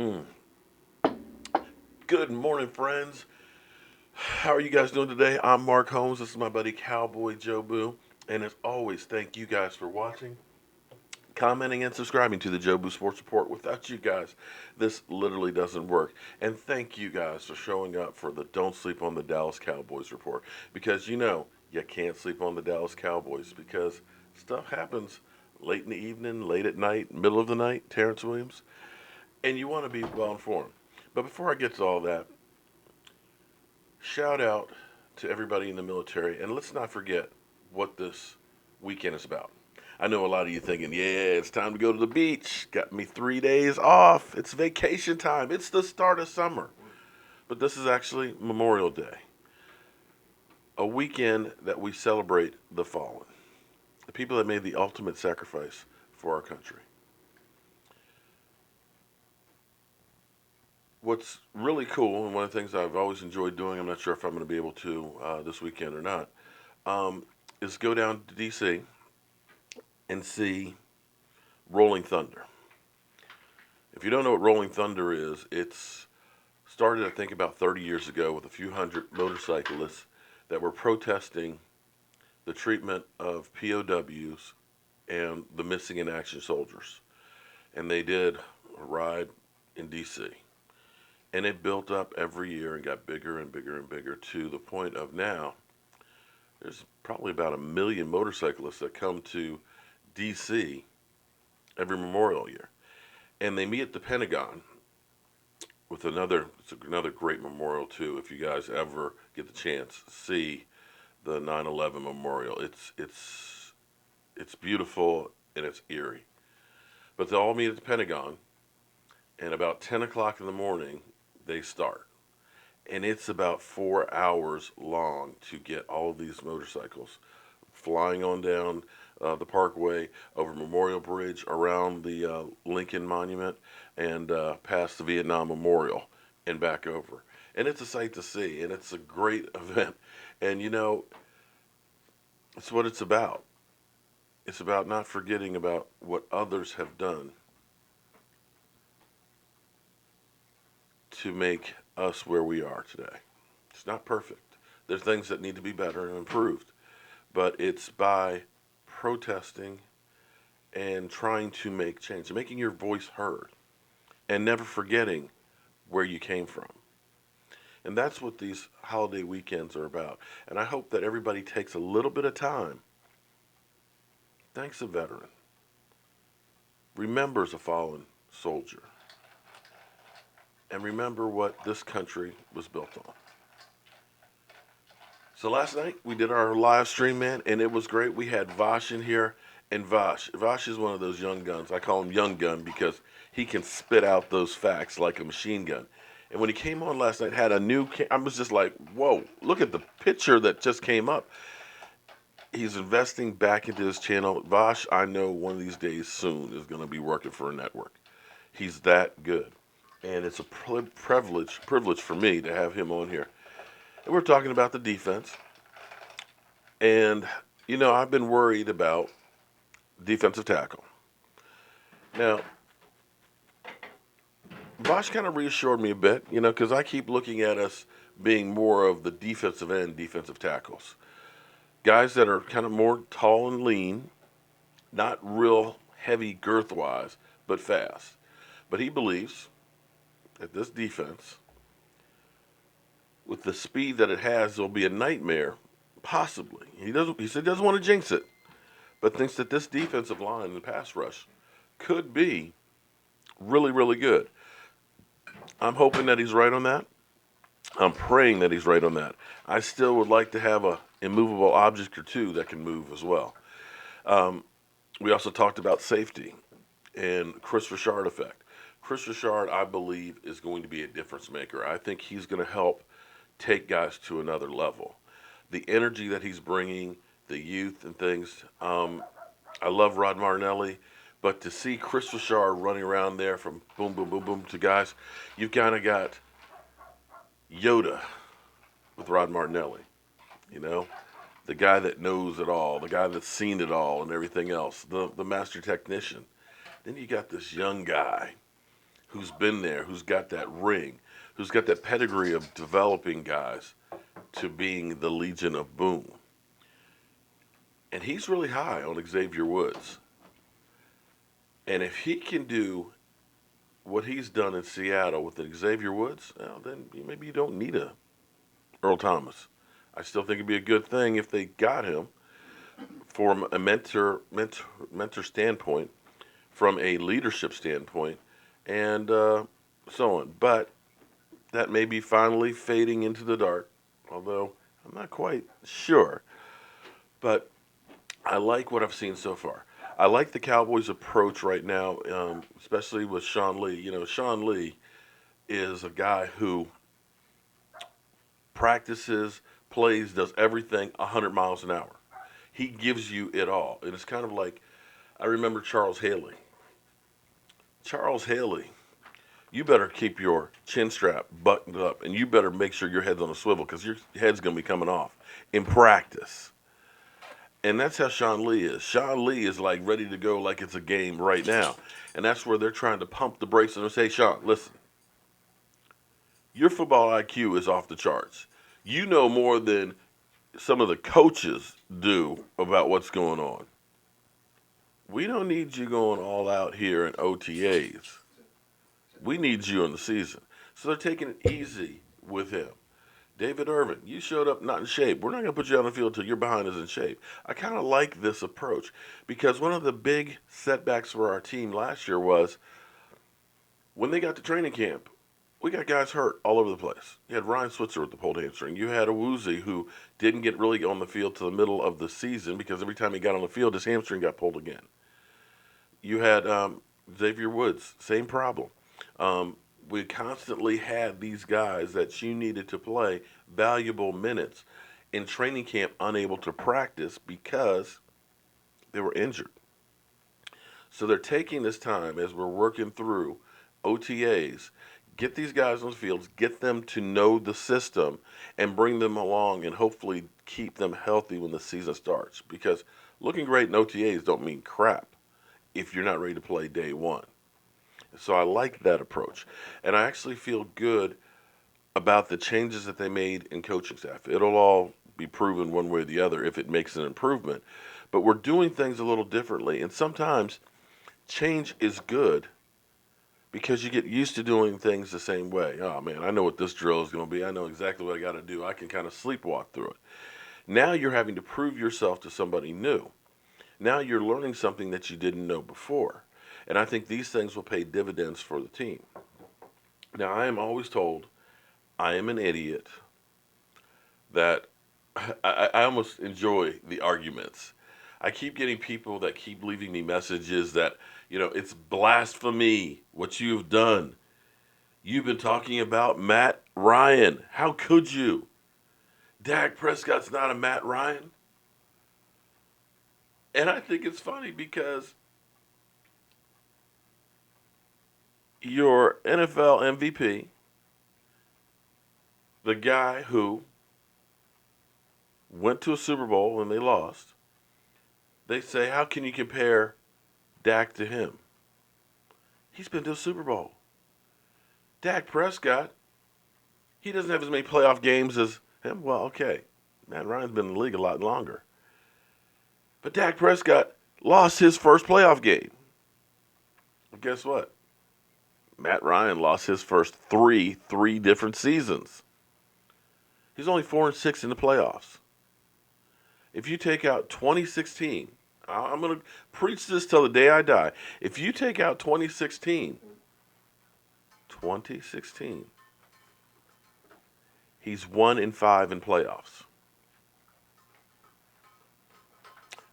Mm. Good morning, friends. How are you guys doing today? I'm Mark Holmes. This is my buddy Cowboy Joe Boo. And as always, thank you guys for watching, commenting, and subscribing to the Joe Boo Sports Report. Without you guys, this literally doesn't work. And thank you guys for showing up for the Don't Sleep on the Dallas Cowboys report. Because you can't sleep on the Dallas Cowboys because stuff happens late in the evening, late at night, middle of the night, Terrence Williams. And you want to be well informed. But before I get to all that, shout out to everybody in the military, and let's not forget what this weekend is about. I know a lot of you thinking, yeah, it's time to go to the beach. Got me 3 days off. It's vacation time. It's the start of summer. But this is actually Memorial Day, a weekend that we celebrate the fallen, the people that made the ultimate sacrifice for our country. What's really cool, and one of the things I've always enjoyed doing, I'm not sure if I'm going to be able to this weekend or not, um, is go down to D.C. and see Rolling Thunder. If you don't know what Rolling Thunder is, it's started, I think, about 30 years ago with a few hundred motorcyclists that were protesting the treatment of POWs and the missing in action soldiers. And they did a ride in D.C. And it built up every year and got bigger and bigger and bigger to the point of now there's probably about 1 million motorcyclists that come to D.C. every Memorial year. And they meet at the Pentagon with another great memorial too. If you guys ever get the chance, see the 9/11 memorial. It's beautiful and it's eerie. But they all meet at the Pentagon, and about 10 o'clock in the morning they start, and it's about 4 hours long to get all of these motorcycles flying on down the Parkway, over Memorial Bridge, around the Lincoln Monument, and past the Vietnam Memorial, and back over. And it's a sight to see, and it's a great event. And it's what it's about. It's about not forgetting about what others have done to make us where we are today. It's not perfect. There's things that need to be better and improved, but it's by protesting and trying to make change, making your voice heard, and never forgetting where you came from. And that's what these holiday weekends are about. And I hope that everybody takes a little bit of time, thanks a veteran, remembers a fallen soldier, and remember what this country was built on. So last night we did our live stream, man, and it was great. We had Vash in here, and Vash is one of those young guns. I call him Young Gun because he can spit out those facts like a machine gun. And when he came on last night, had a new. I was just like, whoa! Look at the picture that just came up. He's investing back into his channel. Vash, I know one of these days soon is going to be working for a network. He's that good, and it's a privilege for me to have him on here. And we're talking about the defense. And, I've been worried about defensive tackle. Now, Bosch kind of reassured me a bit, because I keep looking at us being more of the defensive end, defensive tackles. Guys that are kind of more tall and lean, not real heavy girth wise, but fast. But he believes that this defense, with the speed that it has, will be a nightmare, possibly. He said he doesn't want to jinx it, but thinks that this defensive line, the pass rush, could be really, really good. I'm hoping that he's right on that. I'm praying that he's right on that. I still would like to have a immovable object or two that can move as well. Um, we also talked about safety and Chris Richard effect. Chris Richard, I believe, is going to be a difference maker. I think he's going to help take guys to another level. The energy that he's bringing, the youth and things. I love Rod Martinelli, but to see Chris Richard running around there from boom, boom, boom, boom to guys, you've kind of got Yoda with Rod Martinelli, you know, the guy that knows it all, the guy that's seen it all and everything else, the master technician. Then you got this young guy who's been there, who's got that ring, who's got that pedigree of developing guys to being the Legion of Boom. And he's really high on Xavier Woods. And if he can do what he's done in Seattle with Xavier Woods, well, then maybe you don't need a Earl Thomas. I still think it'd be a good thing if they got him from a mentor standpoint, from a leadership standpoint, and so on. But that may be finally fading into the dark, although I'm not quite sure. But I like what I've seen so far. I like the Cowboys' approach right now, especially with Sean Lee. You know, Sean Lee is a guy who practices, plays, does everything 100 miles an hour. He gives you it all. And it's kind of like, I remember Charles Haley. Charles Haley, you better keep your chin strap buttoned up, and you better make sure your head's on a swivel because your head's going to be coming off in practice. And that's how Sean Lee is. Sean Lee is like ready to go like it's a game right now. And that's where they're trying to pump the brakes and say, Sean, listen, your football IQ is off the charts. You know more than some of the coaches do about what's going on. We don't need you going all out here in OTAs. We need you in the season. So they're taking it easy with him. David Irvin, you showed up not in shape. We're not going to put you on the field until your behind is in shape. I kind of like this approach because one of the big setbacks for our team last year was when they got to training camp, we got guys hurt all over the place. You had Ryan Switzer with the pulled hamstring. You had Awuzie who didn't get really on the field to the middle of the season because every time he got on the field, his hamstring got pulled again. You had Xavier Woods, same problem. We constantly had these guys that you needed to play valuable minutes in training camp unable to practice because they were injured. So they're taking this time as we're working through OTAs, get these guys on the fields, get them to know the system, and bring them along and hopefully keep them healthy when the season starts. Because looking great in OTAs don't mean crap if you're not ready to play day one. So I like that approach. And I actually feel good about the changes that they made in coaching staff. It'll all be proven one way or the other if it makes an improvement. But we're doing things a little differently. And sometimes change is good because you get used to doing things the same way. Oh, man, I know what this drill is going to be. I know exactly what I got to do. I can kind of sleepwalk through it. Now you're having to prove yourself to somebody new. Now you're learning something that you didn't know before. And I think these things will pay dividends for the team. Now, I am always told I am an idiot, that I almost enjoy the arguments. I keep getting people that keep leaving me messages that, it's blasphemy what you've done. You've been talking about Matt Ryan. How could you? Dak Prescott's not a Matt Ryan. And I think it's funny because your NFL MVP, the guy who went to a Super Bowl and they lost, they say, how can you compare Dak to him? He's been to a Super Bowl. Dak Prescott, he doesn't have as many playoff games as him. Well, okay, Matt Ryan's been in the league a lot longer. But Dak Prescott lost his first playoff game. Well, guess what? Matt Ryan lost his first three different seasons. He's only 4-6 in the playoffs. If you take out 2016, I'm going to preach this till the day I die. If you take out 2016, he's 1-5 in playoffs.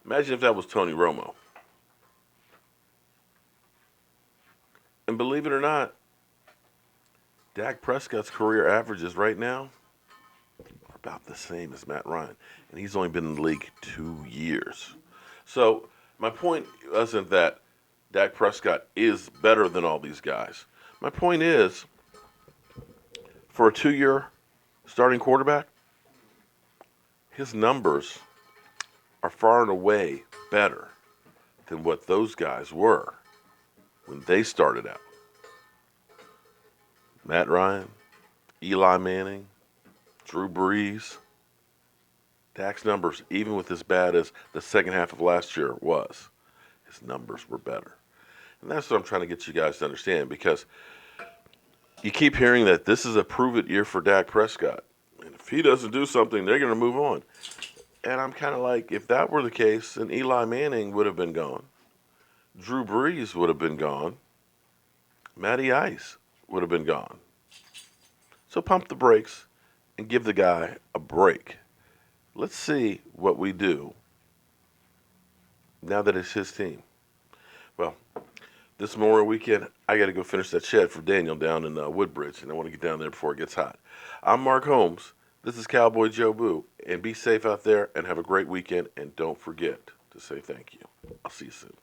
Imagine if that was Tony Romo. And believe it or not, Dak Prescott's career averages right now are about the same as Matt Ryan. And he's only been in the league 2 years. So my point wasn't that Dak Prescott is better than all these guys. My point is, for a 2-year starting quarterback, his numbers are far and away better than what those guys were when they started out. Matt Ryan, Eli Manning, Drew Brees. Dak's numbers, even with as bad as the second half of last year was, his numbers were better. And that's what I'm trying to get you guys to understand, because you keep hearing that this is a prove-it year for Dak Prescott. And if he doesn't do something, they're going to move on. And I'm kind of like, if that were the case, then Eli Manning would have been gone. Drew Brees would have been gone. Matty Ice would have been gone. So pump the brakes and give the guy a break. Let's see what we do now that it's his team. Well, this Memorial weekend, I got to go finish that shed for Daniel down in Woodbridge, and I want to get down there before it gets hot. I'm Mark Holmes. This is Cowboy Joe Boo, and be safe out there and have a great weekend, and don't forget to say thank you. I'll see you soon.